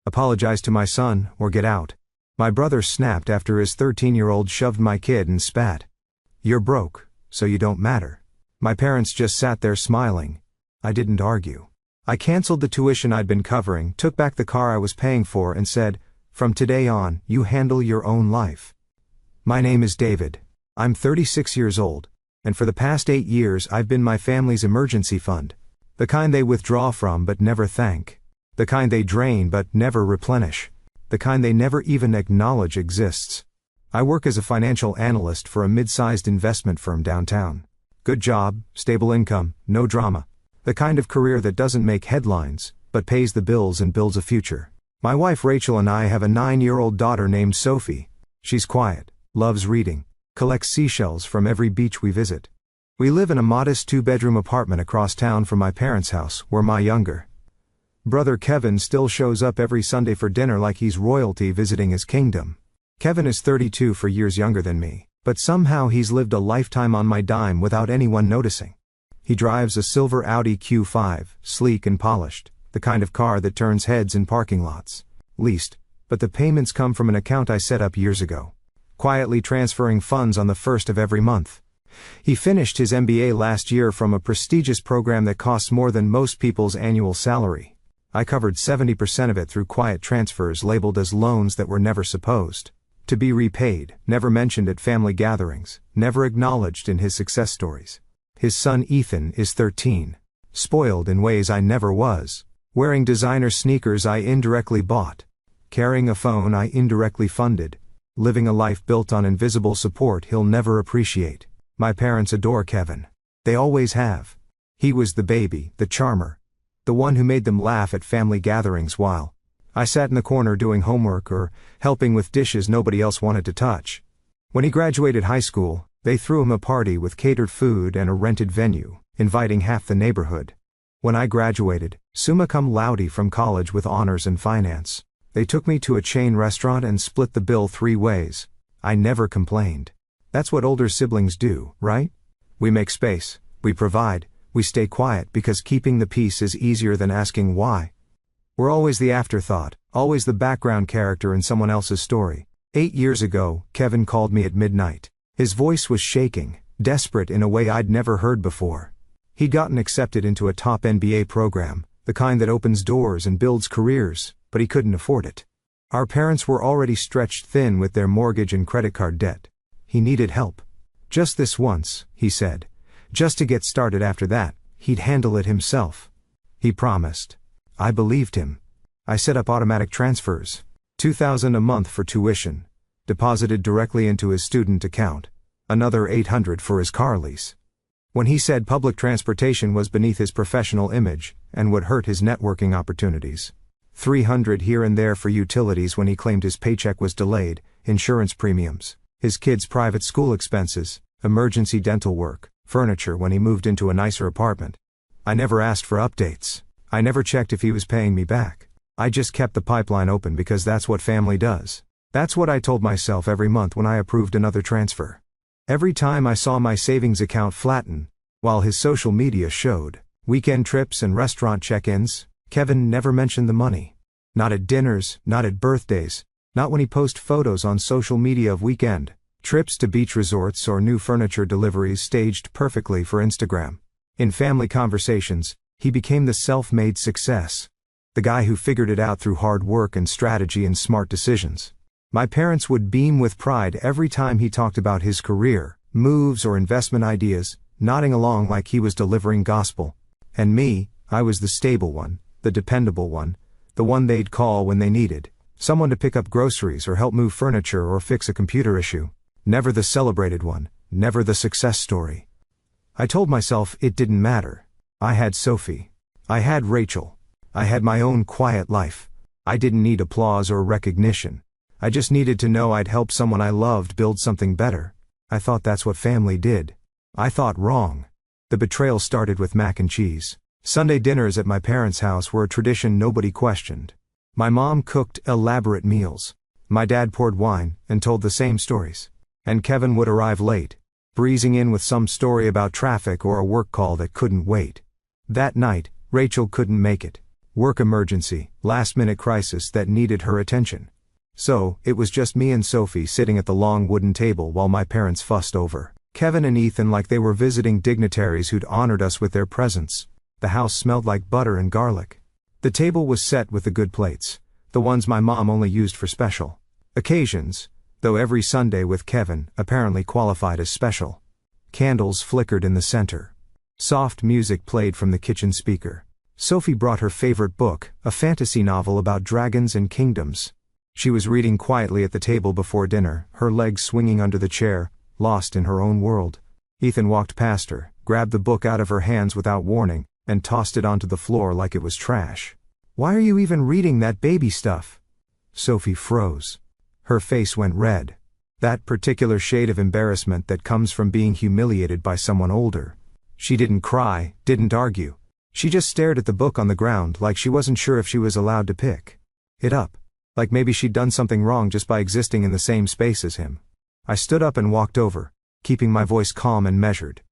Apologize to my son, or get out. My brother snapped after his 13-year-old shoved my kid and spat. You're broke, so you don't matter. My parents just sat there smiling. I didn't argue. I canceled the tuition I'd been covering, took back the car I was paying for, and said, from today on, you handle your own life. My name is David. I'm 36 years old, and for the past 8 years I've been my family's emergency fund. The kind they withdraw from but never thank. The kind they drain but never replenish. The kind they never even acknowledge exists. I work as a financial analyst for a mid-sized investment firm downtown. Good job, stable income, no drama. The kind of career that doesn't make headlines, but pays the bills and builds a future. My wife Rachel and I have a 9-year-old daughter named Sophie. She's quiet, loves reading, collects seashells from every beach we visit. We live in a modest 2-bedroom apartment across town from my parents' house, where my younger brother Kevin still shows up every Sunday for dinner like he's royalty visiting his kingdom. Kevin is 32, 4 years younger than me, but somehow he's lived a lifetime on my dime without anyone noticing. He drives a silver Audi Q5, sleek and polished, the kind of car that turns heads in parking lots. Leased, but the payments come from an account I set up years ago. Quietly transferring funds on the first of every month. He finished his MBA last year from a prestigious program that costs more than most people's annual salary. I covered 70% of it through quiet transfers labeled as loans that were never supposed to be repaid, never mentioned at family gatherings, never acknowledged in his success stories. His son Ethan is 13. Spoiled in ways I never was. Wearing designer sneakers I indirectly bought. Carrying a phone I indirectly funded. Living a life built on invisible support he'll never appreciate. My parents adore Kevin. They always have. He was the baby, the charmer. The one who made them laugh at family gatherings while I sat in the corner doing homework or helping with dishes nobody else wanted to touch. When he graduated high school, they threw him a party with catered food and a rented venue, inviting half the neighborhood. When I graduated, summa cum laude from college with honors in finance, they took me to a chain restaurant and split the bill 3 ways. I never complained. That's what older siblings do, right? We make space, we provide, we stay quiet because keeping the peace is easier than asking why. We're always the afterthought, always the background character in someone else's story. 8 years ago, Kevin called me at midnight. His voice was shaking, desperate in a way I'd never heard before. He'd gotten accepted into a top NBA program, the kind that opens doors and builds careers, but he couldn't afford it. Our parents were already stretched thin with their mortgage and credit card debt. He needed help. Just this once, he said. Just to get started. After that, he'd handle it himself. He promised. I believed him. I set up automatic transfers. $2,000 a month for tuition. Deposited directly into his student account. Another $800 for his car lease. When he said public transportation was beneath his professional image and would hurt his networking opportunities. $300 here and there for utilities when he claimed his paycheck was delayed, insurance premiums, his kids' private school expenses, emergency dental work, furniture when he moved into a nicer apartment. I never asked for updates. I never checked if he was paying me back. I just kept the pipeline open because that's what family does. That's what I told myself every month when I approved another transfer. Every time I saw my savings account flatten, while his social media showed weekend trips and restaurant check-ins, Kevin never mentioned the money. Not at dinners, not at birthdays, not when he posts photos on social media of weekend trips to beach resorts or new furniture deliveries staged perfectly for Instagram. In family conversations, he became the self-made success. The guy who figured it out through hard work and strategy and smart decisions. My parents would beam with pride every time he talked about his career, moves or investment ideas, nodding along like he was delivering gospel. And me, I was the stable one, the dependable one, the one they'd call when they needed someone to pick up groceries or help move furniture or fix a computer issue. Never the celebrated one, never the success story. I told myself it didn't matter. I had Sophie. I had Rachel. I had my own quiet life. I didn't need applause or recognition. I just needed to know I'd help someone I loved build something better. I thought that's what family did. I thought wrong. The betrayal started with mac and cheese. Sunday dinners at my parents' house were a tradition nobody questioned. My mom cooked elaborate meals. My dad poured wine and told the same stories. And Kevin would arrive late, breezing in with some story about traffic or a work call that couldn't wait. That night, Rachel couldn't make it. Work emergency, last-minute crisis that needed her attention. So, it was just me and Sophie sitting at the long wooden table while my parents fussed over Kevin and Ethan like they were visiting dignitaries who'd honored us with their presence. The house smelled like butter and garlic. The table was set with the good plates, the ones my mom only used for special occasions, though every Sunday with Kevin apparently qualified as special. Candles flickered in the center. Soft music played from the kitchen speaker. Sophie brought her favorite book, a fantasy novel about dragons and kingdoms. She was reading quietly at the table before dinner, her legs swinging under the chair, lost in her own world. Ethan walked past her, grabbed the book out of her hands without warning, and tossed it onto the floor like it was trash. "Why are you even reading that baby stuff?" Sophie froze. Her face went red. That particular shade of embarrassment that comes from being humiliated by someone older. She didn't cry, didn't argue. She just stared at the book on the ground like she wasn't sure if she was allowed to pick it up. Like maybe she'd done something wrong just by existing in the same space as him. I stood up and walked over, keeping my voice calm and measured.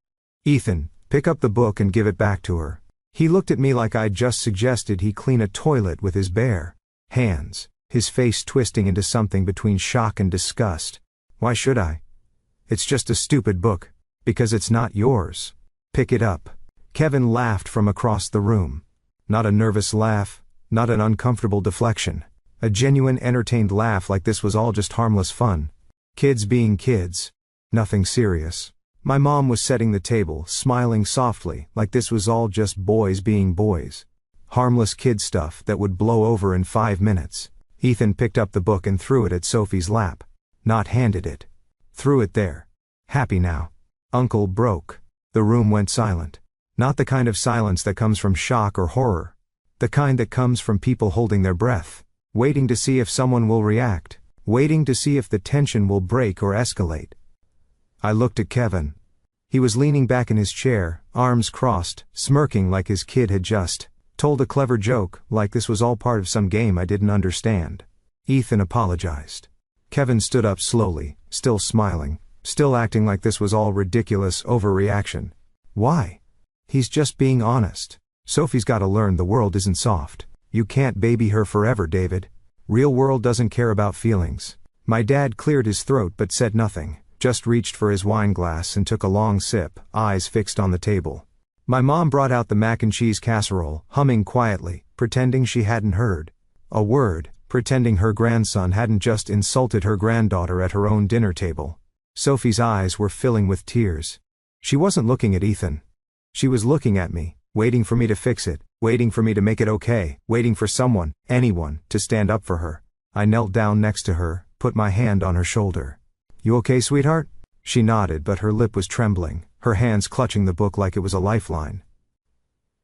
"Ethan, pick up the book and give it back to her." He looked at me like I'd just suggested he clean a toilet with his bare hands, his face twisting into something between shock and disgust. "Why should I? It's just a stupid book. Because it's not yours. Pick it up." Kevin laughed from across the room. Not a nervous laugh, not an uncomfortable deflection. A genuine entertained laugh like this was all just harmless fun. Kids being kids. Nothing serious. My mom was setting the table, smiling softly, like this was all just boys being boys. Harmless kid stuff that would blow over in 5 minutes. Ethan picked up the book and threw it at Sophie's lap. Not handed it. Threw it there. Happy now. Uncle broke. The room went silent. Not the kind of silence that comes from shock or horror. The kind that comes from people holding their breath. Waiting to see if someone will react. Waiting to see if the tension will break or escalate. I looked at Kevin. He was leaning back in his chair, arms crossed, smirking like his kid had just told a clever joke, like this was all part of some game I didn't understand. Ethan apologized. Kevin stood up slowly, still smiling, still acting like this was all ridiculous overreaction. Why? He's just being honest. Sophie's gotta learn the world isn't soft. You can't baby her forever, David. Real world doesn't care about feelings. My dad cleared his throat but said nothing, just reached for his wine glass and took a long sip, eyes fixed on the table. My mom brought out the mac and cheese casserole, humming quietly, pretending she hadn't heard a word, pretending her grandson hadn't just insulted her granddaughter at her own dinner table. Sophie's eyes were filling with tears. She wasn't looking at Ethan. She was looking at me, waiting for me to fix it, waiting for me to make it okay, waiting for someone, anyone, to stand up for her. I knelt down next to her, put my hand on her shoulder. "You okay, sweetheart?" She nodded, but her lip was trembling, her hands clutching the book like it was a lifeline.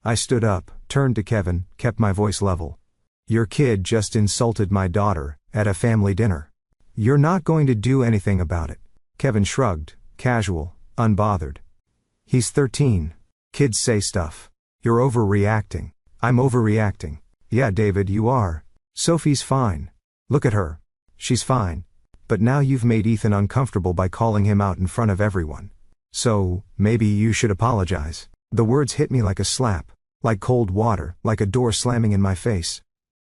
I stood up, turned to Kevin, kept my voice level. "Your kid just insulted my daughter, at a family dinner. You're not going to do anything about it." Kevin shrugged, casual, unbothered. "He's 13. Kids say stuff. You're overreacting." "I'm overreacting." "Yeah, David, you are. Sophie's fine. Look at her. She's fine. But now you've made Ethan uncomfortable by calling him out in front of everyone. So, maybe you should apologize." The words hit me like a slap, like cold water, like a door slamming in my face.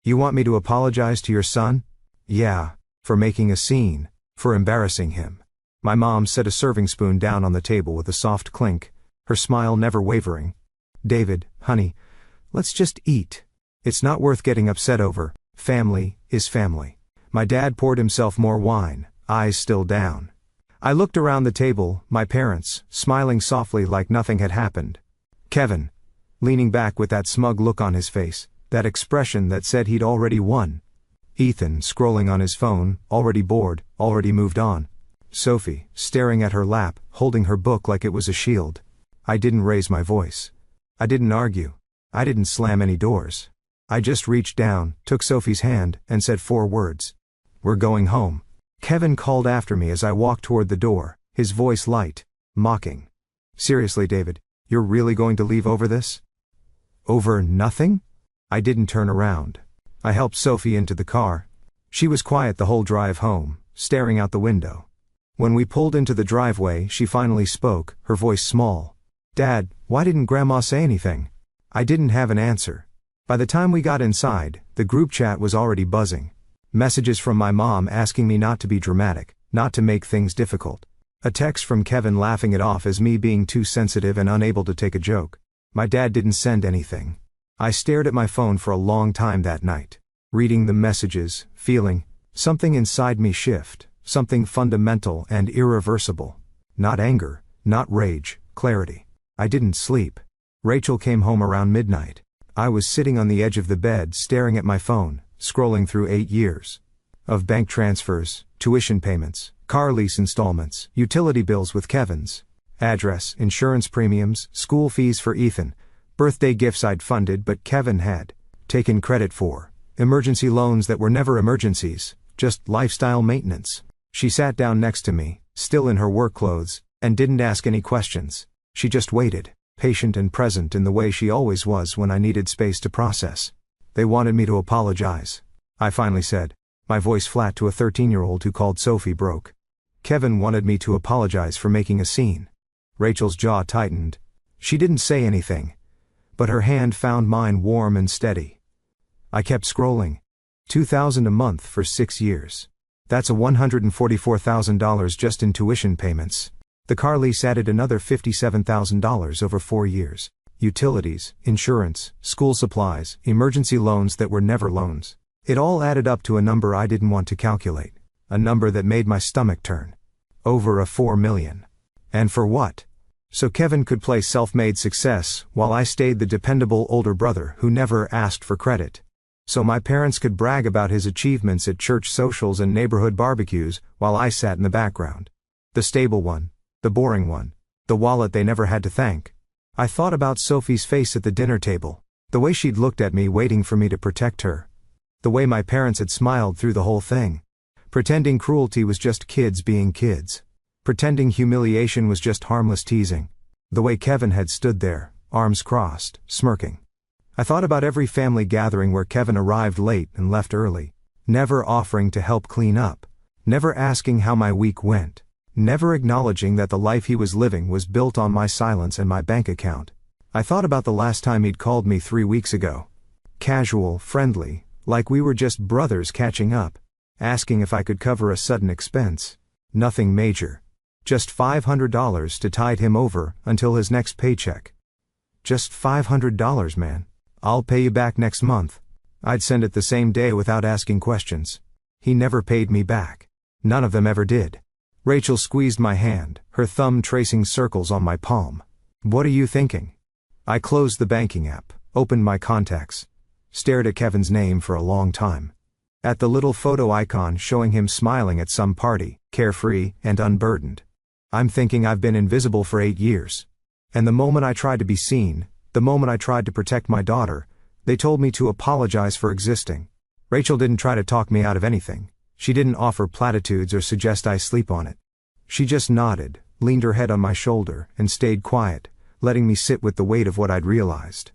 "You want me to apologize to your son?" "Yeah, for making a scene, for embarrassing him." My mom set a serving spoon down on the table with a soft clink, her smile never wavering. "David, honey, let's just eat. It's not worth getting upset over. Family is family." My dad poured himself more wine, eyes still down. I looked around the table, my parents, smiling softly like nothing had happened. Kevin, leaning back with that smug look on his face, that expression that said he'd already won. Ethan, scrolling on his phone, already bored, already moved on. Sophie, staring at her lap, holding her book like it was a shield. I didn't raise my voice. I didn't argue. I didn't slam any doors. I just reached down, took Sophie's hand, and said 4 words. "We're going home." Kevin called after me as I walked toward the door, his voice light, mocking. "Seriously, David, you're really going to leave over this? Over nothing?" I didn't turn around. I helped Sophie into the car. She was quiet the whole drive home, staring out the window. When we pulled into the driveway, she finally spoke, her voice small. "Dad, why didn't Grandma say anything?" I didn't have an answer. By the time we got inside, the group chat was already buzzing. Messages from my mom asking me not to be dramatic, not to make things difficult. A text from Kevin laughing it off as me being too sensitive and unable to take a joke. My dad didn't send anything. I stared at my phone for a long time that night, reading the messages, feeling something inside me shift, something fundamental and irreversible. Not anger, not rage, clarity. I didn't sleep. Rachel came home around midnight. I was sitting on the edge of the bed staring at my phone, scrolling through 8 years of bank transfers, tuition payments, car lease installments, utility bills with Kevin's address, insurance premiums, school fees for Ethan, birthday gifts I'd funded but Kevin had taken credit for, emergency loans that were never emergencies, just lifestyle maintenance. She sat down next to me, still in her work clothes, and didn't ask any questions. She just waited, patient and present in the way she always was when I needed space to process. They wanted me to apologize. I finally said, my voice flat to a 13-year-old who called Sophie broke. Kevin wanted me to apologize for making a scene. Rachel's jaw tightened. She didn't say anything, but her hand found mine warm and steady. I kept scrolling. $2,000 a month for 6 years. That's a $144,000 just in tuition payments. The car lease added another $57,000 over 4 years. Utilities, insurance, school supplies, emergency loans that were never loans. It all added up to a number I didn't want to calculate. A number that made my stomach turn. Over a $4 million. And for what? So Kevin could play self-made success while I stayed the dependable older brother who never asked for credit. So my parents could brag about his achievements at church socials and neighborhood barbecues while I sat in the background. The stable one. The boring one. The wallet they never had to thank. I thought about Sophie's face at the dinner table. The way she'd looked at me waiting for me to protect her. The way my parents had smiled through the whole thing. Pretending cruelty was just kids being kids. Pretending humiliation was just harmless teasing. The way Kevin had stood there, arms crossed, smirking. I thought about every family gathering where Kevin arrived late and left early. Never offering to help clean up. Never asking how my week went. Never acknowledging that the life he was living was built on my silence and my bank account. I thought about the last time he'd called me 3 weeks ago. Casual, friendly, like we were just brothers catching up. Asking if I could cover a sudden expense. Nothing major. Just $500 to tide him over until his next paycheck. Just $500, man. I'll pay you back next month. I'd send it the same day without asking questions. He never paid me back. None of them ever did. Rachel squeezed my hand, her thumb tracing circles on my palm. What are you thinking? I closed the banking app, opened my contacts, stared at Kevin's name for a long time. At the little photo icon showing him smiling at some party, carefree and unburdened. I'm thinking I've been invisible for 8 years. And the moment I tried to be seen, the moment I tried to protect my daughter, they told me to apologize for existing. Rachel didn't try to talk me out of anything. She didn't offer platitudes or suggest I sleep on it. She just nodded, leaned her head on my shoulder, and stayed quiet, letting me sit with the weight of what I'd realized.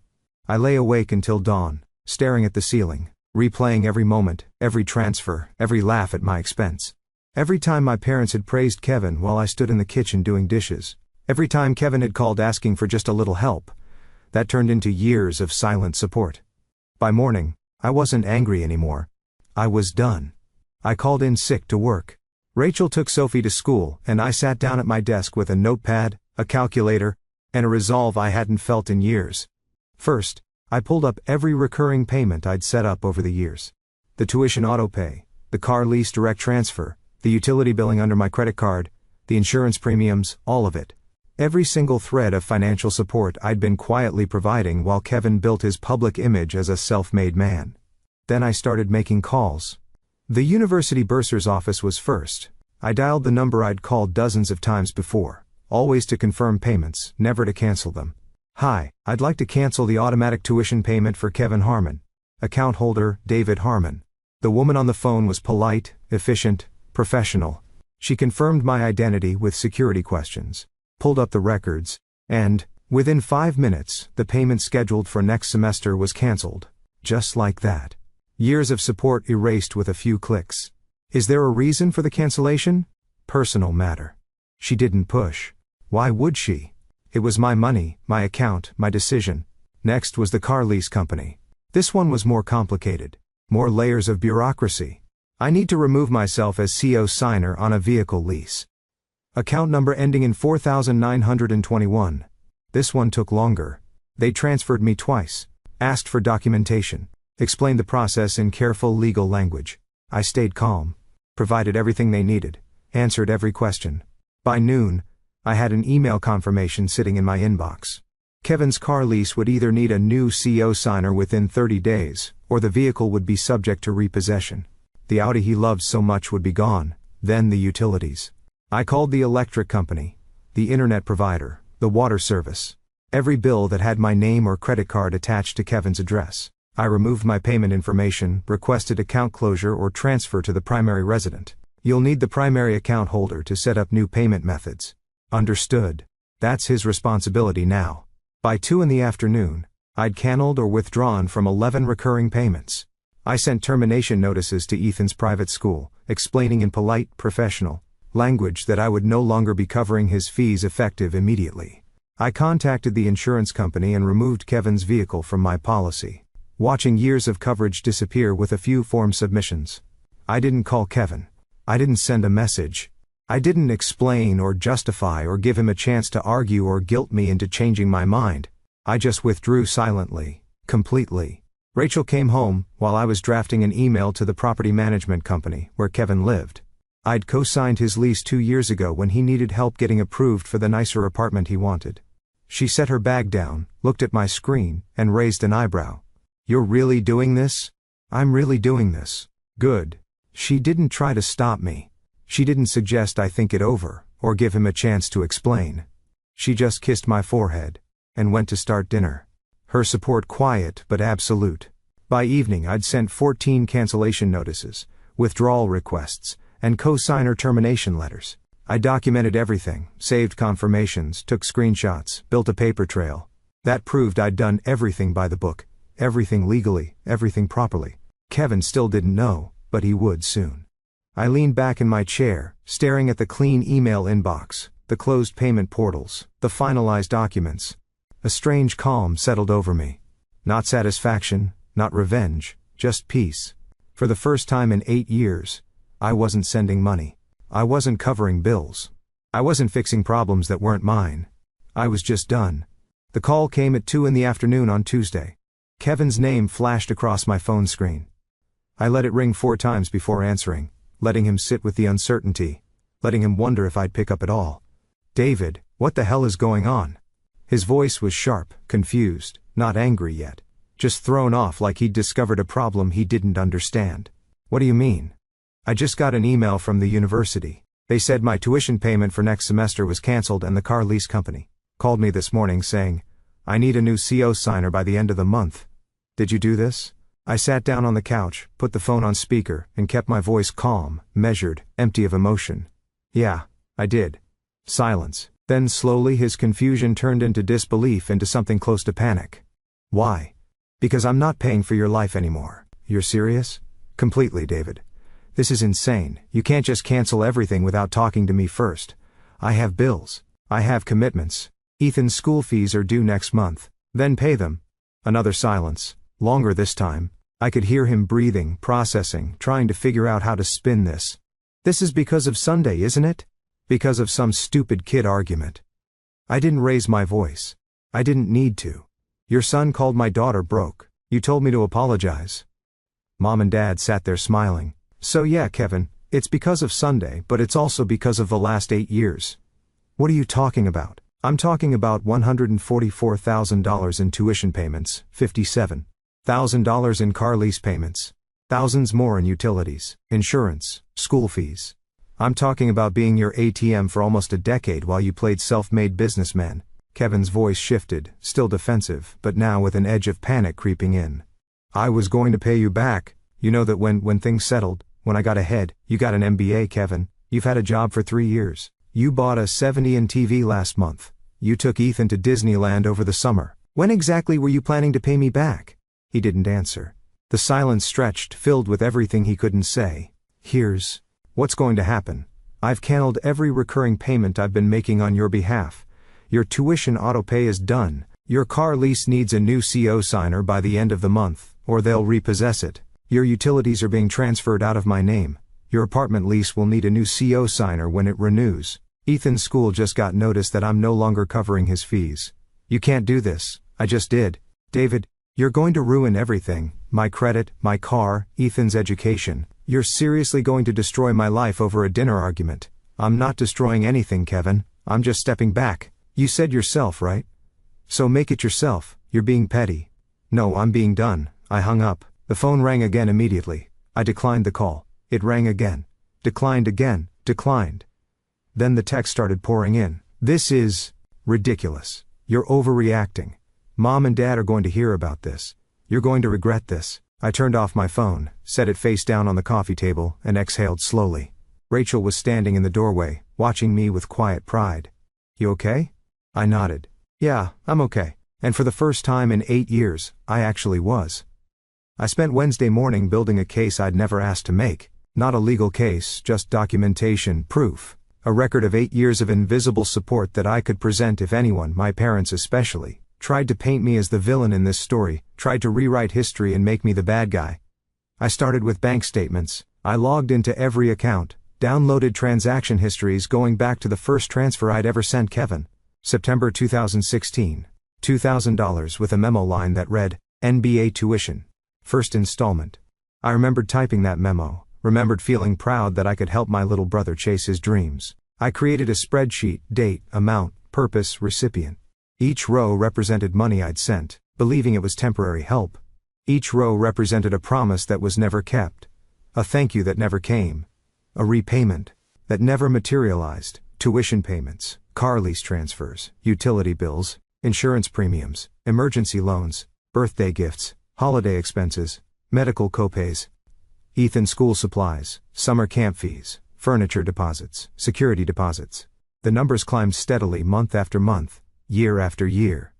I lay awake until dawn, staring at the ceiling, replaying every moment, every transfer, every laugh at my expense. Every time my parents had praised Kevin while I stood in the kitchen doing dishes. Every time Kevin had called asking for just a little help. That turned into years of silent support. By morning, I wasn't angry anymore. I was done. I called in sick to work. Rachel took Sophie to school, and I sat down at my desk with a notepad, a calculator, and a resolve I hadn't felt in years. First, I pulled up every recurring payment I'd set up over the years. The tuition autopay, the car lease direct transfer, the utility billing under my credit card, the insurance premiums, all of it. Every single thread of financial support I'd been quietly providing while Kevin built his public image as a self-made man. Then I started making calls. The university bursar's office was first. I dialed the number I'd called dozens of times before, always to confirm payments, never to cancel them. Hi, I'd like to cancel the automatic tuition payment for Kevin Harmon. Account holder, David Harmon. The woman on the phone was polite, efficient, professional. She confirmed my identity with security questions, pulled up the records, and, within 5 minutes, the payment scheduled for next semester was canceled. Just like that. Years of support erased with a few clicks. Is there a reason for the cancellation? Personal matter. She didn't push. Why would she? It was my money, my account, my decision. Next was the car lease company. This one was more complicated. More layers of bureaucracy. I need to remove myself as CO signer on a vehicle lease. Account number ending in 4921. This one took longer. They transferred me twice. Asked for documentation. Explained the process in careful legal language. I stayed calm. Provided everything they needed. Answered every question. By noon, I had an email confirmation sitting in my inbox. Kevin's car lease would either need a new CO signer within 30 days, or the vehicle would be subject to repossession. The Audi he loved so much would be gone, then the utilities. I called the electric company, the internet provider, the water service. Every bill that had my name or credit card attached to Kevin's address. I removed my payment information, requested account closure or transfer to the primary resident. You'll need the primary account holder to set up new payment methods. Understood. That's his responsibility now. By 2 p.m, I'd canceled or withdrawn from 11 recurring payments. I sent termination notices to Ethan's private school, explaining in polite, professional language that I would no longer be covering his fees effective immediately. I contacted the insurance company and removed Kevin's vehicle from my policy, watching years of coverage disappear with a few form submissions. I didn't call Kevin. I didn't send a message. I didn't explain or justify or give him a chance to argue or guilt me into changing my mind. I just withdrew silently, completely. Rachel came home while I was drafting an email to the property management company where Kevin lived. I'd co-signed his lease 2 years ago when he needed help getting approved for the nicer apartment he wanted. She set her bag down, looked at my screen, and raised an eyebrow. "You're really doing this?" "I'm really doing this." "Good." She didn't try to stop me. She didn't suggest I think it over, or give him a chance to explain. She just kissed my forehead, and went to start dinner. Her support quiet but absolute. By evening I'd sent 14 cancellation notices, withdrawal requests, and co-signer termination letters. I documented everything, saved confirmations, took screenshots, built a paper trail. That proved I'd done everything by the book, everything legally, everything properly. Kevin still didn't know, but he would soon. I leaned back in my chair, staring at the clean email inbox, the closed payment portals, the finalized documents. A strange calm settled over me. Not satisfaction, not revenge, just peace. For the first time in 8 years, I wasn't sending money. I wasn't covering bills. I wasn't fixing problems that weren't mine. I was just done. The call came at 2 p.m. on Tuesday. Kevin's name flashed across my phone screen. I let it ring 4 times before answering, letting him sit with the uncertainty, letting him wonder if I'd pick up at all. "David, what the hell is going on?" His voice was sharp, confused, not angry yet. Just thrown off like he'd discovered a problem he didn't understand. "What do you mean?" "I just got an email from the university. They said my tuition payment for next semester was canceled and the car lease company called me this morning saying, I need a new CO signer by the end of the month. Did you do this?" I sat down on the couch, put the phone on speaker, and kept my voice calm, measured, empty of emotion. "Yeah, I did." Silence. Then slowly his confusion turned into disbelief, into something close to panic. "Why?" "Because I'm not paying for your life anymore." "You're serious?" "Completely, David. This is insane. You can't just cancel everything without talking to me first. I have bills. I have commitments. Ethan's school fees are due next month. Then pay them." Another silence. Longer this time. I could hear him breathing, processing, trying to figure out how to spin this. "This is because of Sunday, isn't it? Because of some stupid kid argument." I didn't raise my voice. I didn't need to. "Your son called my daughter broke. You told me to apologize." Mom and Dad sat there smiling. "So yeah, Kevin, it's because of Sunday, but it's also because of the last 8 years." "What are you talking about?" "I'm talking about $144,000 in tuition payments, $57,000 in car lease payments, thousands more in utilities, insurance, school fees. I'm talking about being your ATM for almost a decade while you played self-made businessman." Kevin's voice shifted, still defensive, but now with an edge of panic creeping in. "I was going to pay you back. You know that when things settled, when I got ahead, you got an MBA, Kevin. You've had a job for 3 years. You bought a 70-inch TV last month. You took Ethan to Disneyland over the summer. When exactly were you planning to pay me back?" He didn't answer. The silence stretched, filled with everything he couldn't say. "Here's what's going to happen. I've canceled every recurring payment I've been making on your behalf. Your tuition autopay is done. Your car lease needs a new CO signer by the end of the month, or they'll repossess it. Your utilities are being transferred out of my name. Your apartment lease will need a new CO signer when it renews. Ethan's school just got notice that I'm no longer covering his fees. You can't do this. I just did. David, you're going to ruin everything. My credit, my car, Ethan's education. You're seriously going to destroy my life over a dinner argument. I'm not destroying anything, Kevin. I'm just stepping back. You said yourself, right? So make it yourself. You're being petty. No, I'm being done. I hung up. The phone rang again immediately. I declined the call. It rang again. Declined again. Declined. Then the text started pouring in. This is ridiculous. You're overreacting. Mom and Dad are going to hear about this. You're going to regret this. I turned off my phone, set it face down on the coffee table, and exhaled slowly. Rachel was standing in the doorway, watching me with quiet pride. You okay? I nodded. Yeah, I'm okay. And for the first time in 8 years, I actually was. I spent Wednesday morning building a case I'd never asked to make. Not a legal case, just documentation, proof. A record of 8 years of invisible support that I could present if anyone, my parents especially, tried to paint me as the villain in this story, tried to rewrite history and make me the bad guy. I started with bank statements. I logged into every account, downloaded transaction histories going back to the first transfer I'd ever sent Kevin. September 2016. $2,000 with a memo line that read, NBA tuition. First installment. I remembered typing that memo, remembered feeling proud that I could help my little brother chase his dreams. I created a spreadsheet, date, amount, purpose, recipient. Each row represented money I'd sent, believing it was temporary help. Each row represented a promise that was never kept. A thank you that never came. A repayment that never materialized. Tuition payments, car lease transfers, utility bills, insurance premiums, emergency loans, birthday gifts, holiday expenses, medical copays, Ethan's school supplies, summer camp fees, furniture deposits, security deposits. The numbers climbed steadily month after month, year after year.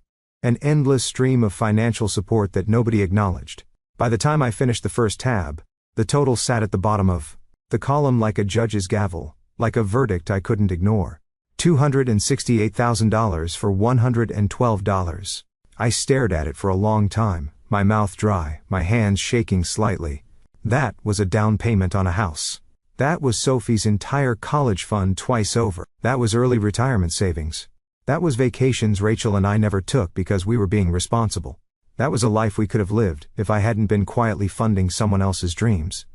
An endless stream of financial support that nobody acknowledged. By the time I finished the first tab, the total sat at the bottom of the column like a judge's gavel, like a verdict I couldn't ignore. $268,000 for $112. I stared at it for a long time, my mouth dry, my hands shaking slightly. That was a down payment on a house. That was Sophie's entire college fund twice over. That was early retirement savings. That was vacations Rachel and I never took because we were being responsible. That was a life we could have lived if I hadn't been quietly funding someone else's dreams.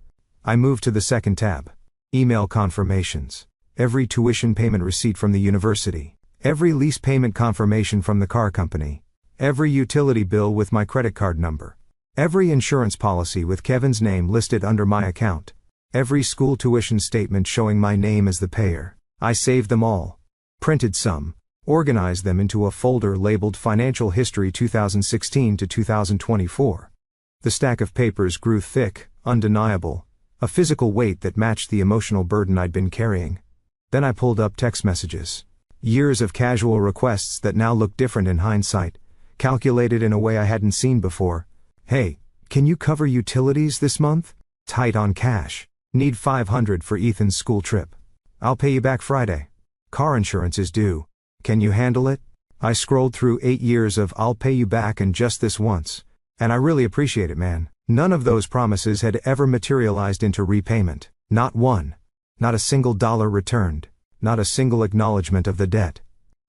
I moved to the second tab. Email confirmations. Every tuition payment receipt from the university. Every lease payment confirmation from the car company. Every utility bill with my credit card number. Every insurance policy with Kevin's name listed under my account. Every school tuition statement showing my name as the payer. I saved them all. Printed some. Organized them into a folder labeled Financial History 2016 to 2024. The stack of papers grew thick, undeniable. A physical weight that matched the emotional burden I'd been carrying. Then I pulled up text messages. Years of casual requests that now look different in hindsight, calculated in a way I hadn't seen before. Hey, can you cover utilities this month? Tight on cash. Need $500 for Ethan's school trip. I'll pay you back Friday. Car insurance is due. Can you handle it? I scrolled through 8 years of I'll pay you back and just this once. And I really appreciate it, man. None of those promises had ever materialized into repayment. Not one. Not a single dollar returned. Not a single acknowledgement of the debt.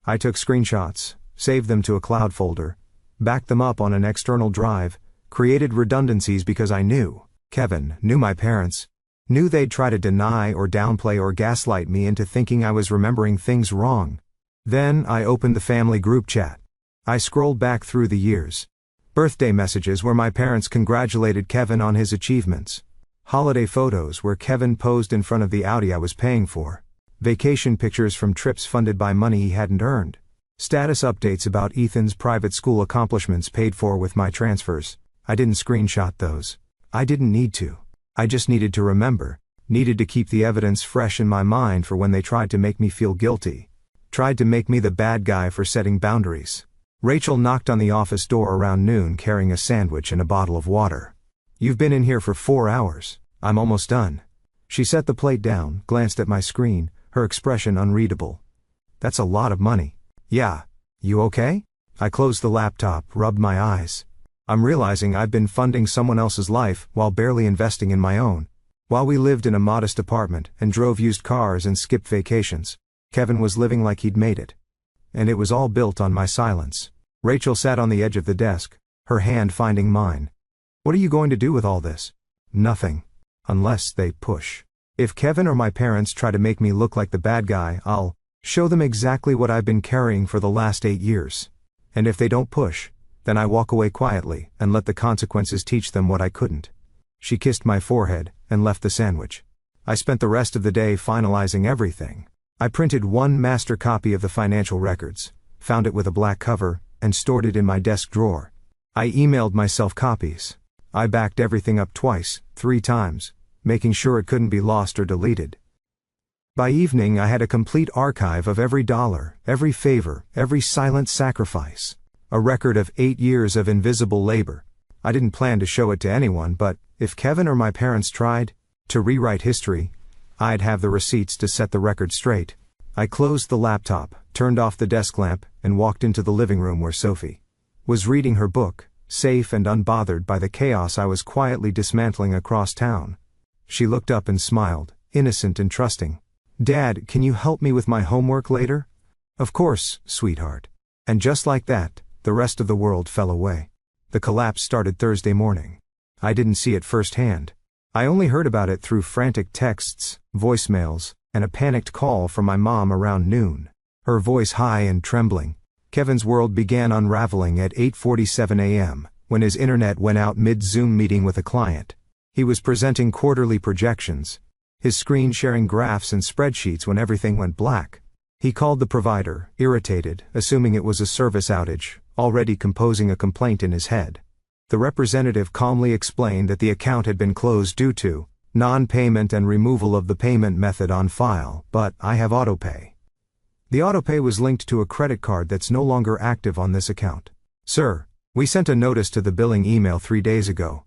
I took screenshots, saved them to a cloud folder, backed them up on an external drive, created redundancies because I knew, Kevin, knew my parents, knew they'd try to deny or downplay or gaslight me into thinking I was remembering things wrong. Then I opened the family group chat. I scrolled back through the years. Birthday messages where my parents congratulated Kevin on his achievements. Holiday photos where Kevin posed in front of the Audi I was paying for. Vacation pictures from trips funded by money he hadn't earned. Status updates about Ethan's private school accomplishments paid for with my transfers. I didn't screenshot those. I didn't need to. I just needed to remember. Needed to keep the evidence fresh in my mind for when they tried to make me feel guilty. Tried to make me the bad guy for setting boundaries. Rachel knocked on the office door around noon carrying a sandwich and a bottle of water. You've been in here for 4 hours. I'm almost done. She set the plate down, glanced at my screen, her expression unreadable. That's a lot of money. Yeah. You okay? I closed the laptop, rubbed my eyes. I'm realizing I've been funding someone else's life while barely investing in my own. While we lived in a modest apartment and drove used cars and skipped vacations, Kevin was living like he'd made it. And it was all built on my silence. Rachel sat on the edge of the desk, her hand finding mine. What are you going to do with all this? Nothing. Unless they push. If Kevin or my parents try to make me look like the bad guy, I'll show them exactly what I've been carrying for the last 8 years. And if they don't push, then I walk away quietly and let the consequences teach them what I couldn't. She kissed my forehead and left the sandwich. I spent the rest of the day finalizing everything. I printed one master copy of the financial records, found it with a black cover, and stored it in my desk drawer. I emailed myself copies. I backed everything up twice, 3 times, making sure it couldn't be lost or deleted. By evening I had a complete archive of every dollar, every favor, every silent sacrifice. A record of 8 years of invisible labor. I didn't plan to show it to anyone, but if Kevin or my parents tried to rewrite history, I'd have the receipts to set the record straight. I closed the laptop, turned off the desk lamp, and walked into the living room where Sophie was reading her book, safe and unbothered by the chaos I was quietly dismantling across town. She looked up and smiled, innocent and trusting. "Dad, can you help me with my homework later?" "Of course, sweetheart." And just like that, the rest of the world fell away. The collapse started Thursday morning. I didn't see it firsthand. I only heard about it through frantic texts, voicemails, and a panicked call from my mom around noon. Her voice high and trembling. Kevin's world began unraveling at 8:47 a.m., when his internet went out mid-Zoom meeting with a client. He was presenting quarterly projections, his screen sharing graphs and spreadsheets when everything went black. He called the provider, irritated, assuming it was a service outage, already composing a complaint in his head. The representative calmly explained that the account had been closed due to non-payment and removal of the payment method on file, but I have autopay. The autopay was linked to a credit card that's no longer active on this account. "Sir, we sent a notice to the billing email 3 days ago."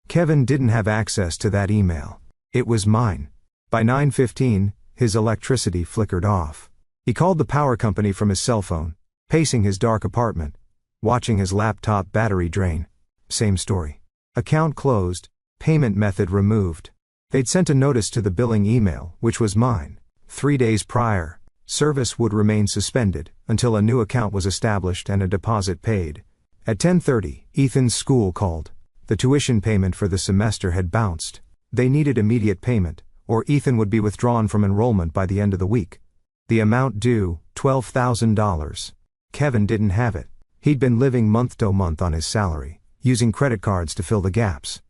Kevin didn't have access to that email. It was mine. By 9:15, his electricity flickered off. He called the power company from his cell phone, pacing his dark apartment, watching his laptop battery drain. Same story. Account closed, payment method removed. They'd sent a notice to the billing email, which was mine. 3 days prior, service would remain suspended until a new account was established and a deposit paid. At 10:30, Ethan's school called. The tuition payment for the semester had bounced. They needed immediate payment, or Ethan would be withdrawn from enrollment by the end of the week. The amount due, $12,000. Kevin didn't have it. He'd been living month to month on his salary, using credit cards to fill the gaps.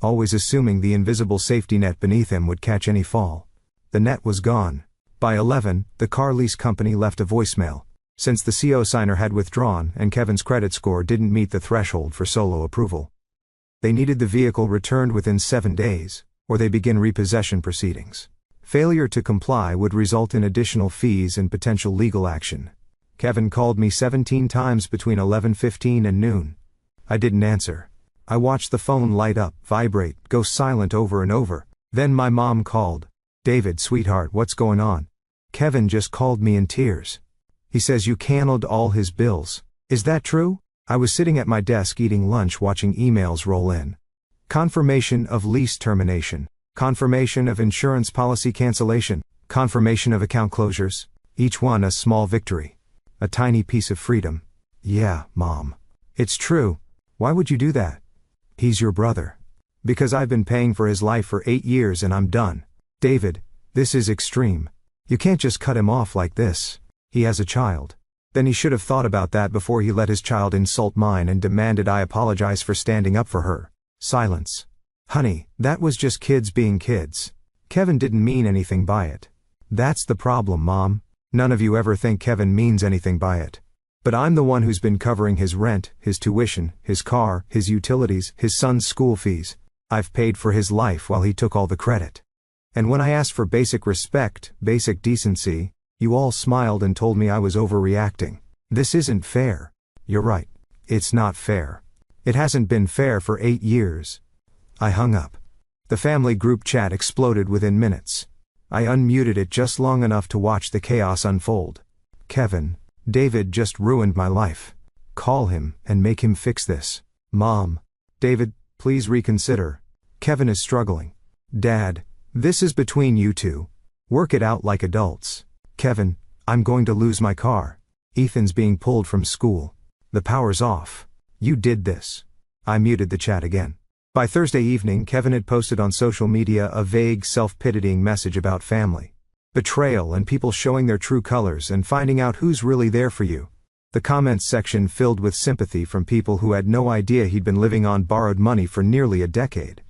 Always assuming the invisible safety net beneath him would catch any fall. The net was gone. By 11, the car lease company left a voicemail, since the CO signer had withdrawn and Kevin's credit score didn't meet the threshold for solo approval. They needed the vehicle returned within 7 days, or they begin repossession proceedings. Failure to comply would result in additional fees and potential legal action. Kevin called me 17 times between 11:15 and noon. I didn't answer. I watched the phone light up, vibrate, go silent over and over. Then my mom called. "David, sweetheart, what's going on?" Kevin just called me in tears. He says you canceled all his bills. Is that true? I was sitting at my desk eating lunch watching emails roll in. Confirmation of lease termination. Confirmation of insurance policy cancellation. Confirmation of account closures. Each one a small victory. A tiny piece of freedom. "Yeah, Mom. It's true. Why would you do that?" "He's your brother." "Because I've been paying for his life for 8 years and I'm done." "David, this is extreme. You can't just cut him off like this. He has a child." Then he should have thought about that before he let his child insult mine and demanded I apologize for standing up for her. Silence. "Honey, that was just kids being kids. Kevin didn't mean anything by it." "That's the problem, Mom. None of you ever think Kevin means anything by it. But I'm the one who's been covering his rent, his tuition, his car, his utilities, his son's school fees. I've paid for his life while he took all the credit. And when I asked for basic respect, basic decency, you all smiled and told me I was overreacting. This isn't fair." "You're right. It's not fair. It hasn't been fair for 8 years. I hung up. The family group chat exploded within minutes. I unmuted it just long enough to watch the chaos unfold. "Kevin, David just ruined my life. Call him and make him fix this." Mom. David, please reconsider. Kevin is struggling. Dad, this is between you two. Work it out like adults. Kevin, I'm going to lose my car. Ethan's being pulled from school. The power's off. You did this. I muted the chat again. By Thursday evening, Kevin had posted on social media a vague, self-pitying message about family, betrayal, and people showing their true colors and finding out who's really there for you. The comments section filled with sympathy from people who had no idea he'd been living on borrowed money for nearly a decade.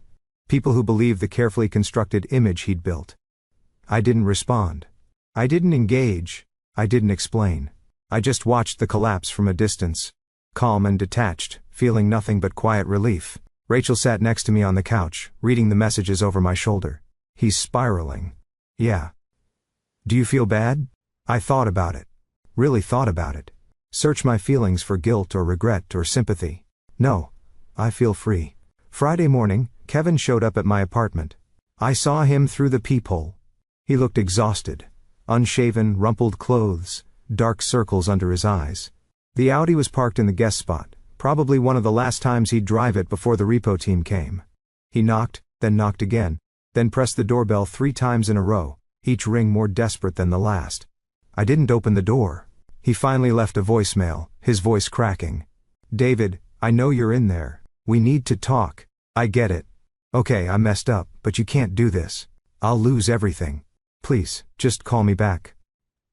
People who believed the carefully constructed image he'd built. I didn't respond. I didn't engage. I didn't explain. I just watched the collapse from a distance, calm and detached, feeling nothing but quiet relief. Rachel sat next to me on the couch, reading the messages over my shoulder. He's spiraling. Yeah. Do you feel bad? I thought about it. Really thought about it. Search my feelings for guilt or regret or sympathy. No. I feel free. Friday morning, Kevin showed up at my apartment. I saw him through the peephole. He looked exhausted. Unshaven, rumpled clothes, dark circles under his eyes. The Audi was parked in the guest spot, probably one of the last times he'd drive it before the repo team came. He knocked, then knocked again, then pressed the doorbell 3 times in a row, each ring more desperate than the last. I didn't open the door. He finally left a voicemail, his voice cracking. David, I know you're in there. We need to talk. I get it. Okay, I messed up, but you can't do this. I'll lose everything. Please, just call me back.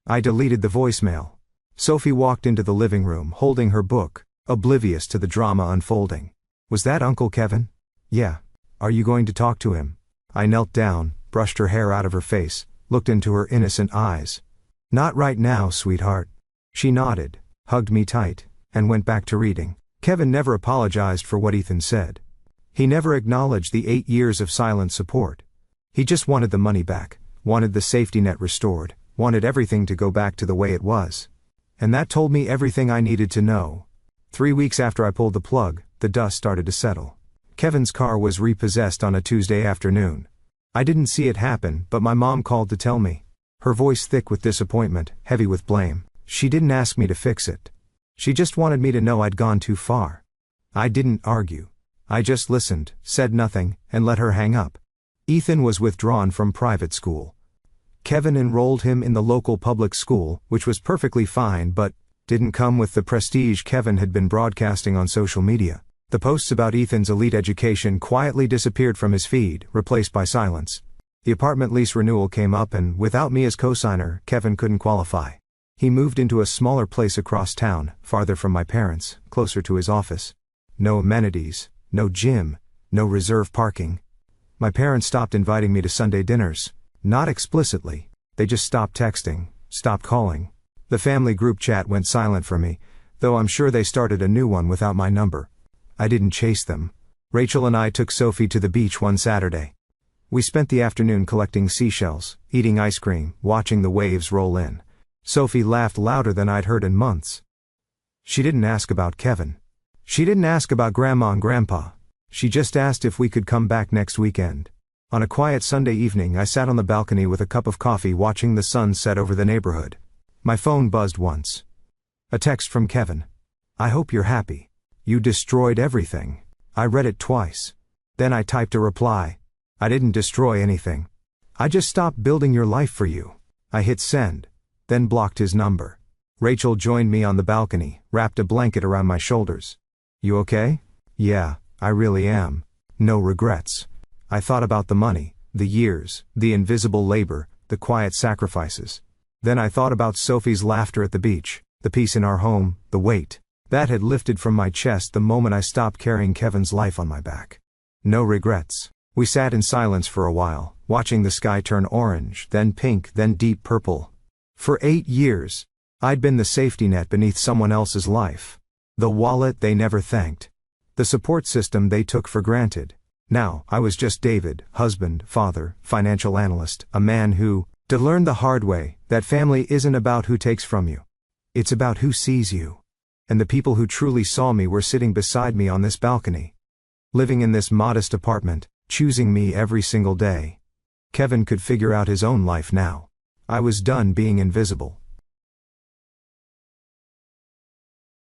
I deleted the voicemail. Sophie walked into the living room holding her book, oblivious to the drama unfolding. Was that Uncle Kevin? Yeah. Are you going to talk to him? I knelt down, brushed her hair out of her face, looked into her innocent eyes. Not right now, sweetheart. She nodded, hugged me tight, and went back to reading. Kevin never apologized for what Ethan said. He never acknowledged the 8 years of silent support. He just wanted the money back, wanted the safety net restored, wanted everything to go back to the way it was. And that told me everything I needed to know. 3 weeks after I pulled the plug, the dust started to settle. Kevin's car was repossessed on a Tuesday afternoon. I didn't see it happen, but my mom called to tell me. Her voice thick with disappointment, heavy with blame. She didn't ask me to fix it. She just wanted me to know I'd gone too far. I didn't argue. I just listened, said nothing, and let her hang up. Ethan was withdrawn from private school. Kevin enrolled him in the local public school, which was perfectly fine but didn't come with the prestige Kevin had been broadcasting on social media. The posts about Ethan's elite education quietly disappeared from his feed, replaced by silence. The apartment lease renewal came up and, without me as co-signer, Kevin couldn't qualify. He moved into a smaller place across town, farther from my parents, closer to his office. No amenities, no gym, no reserve parking. My parents stopped inviting me to Sunday dinners. Not explicitly, they just stopped texting, stopped calling. The family group chat went silent for me, though I'm sure they started a new one without my number. I didn't chase them. Rachel and I took Sophie to the beach one Saturday. We spent the afternoon collecting seashells, eating ice cream, watching the waves roll in. Sophie laughed louder than I'd heard in months. She didn't ask about Kevin. She didn't ask about Grandma and Grandpa. She just asked if we could come back next weekend. On a quiet Sunday evening, I sat on the balcony with a cup of coffee watching the sun set over the neighborhood. My phone buzzed once. A text from Kevin. I hope you're happy. You destroyed everything. I read it twice. Then I typed a reply. I didn't destroy anything. I just stopped building your life for you. I hit send. Then blocked his number. Rachel joined me on the balcony, wrapped a blanket around my shoulders. You okay? Yeah, I really am. No regrets. I thought about the money, the years, the invisible labor, the quiet sacrifices. Then I thought about Sophie's laughter at the beach, the peace in our home, the weight that had lifted from my chest the moment I stopped carrying Kevin's life on my back. No regrets. We sat in silence for a while, watching the sky turn orange, then pink, then deep purple. For 8 years, I'd been the safety net beneath someone else's life. The wallet they never thanked. The support system they took for granted. Now, I was just David, husband, father, financial analyst, a man who, to learn the hard way, that family isn't about who takes from you. It's about who sees you. And the people who truly saw me were sitting beside me on this balcony. Living in this modest apartment, choosing me every single day. Kevin could figure out his own life now. I was done being invisible.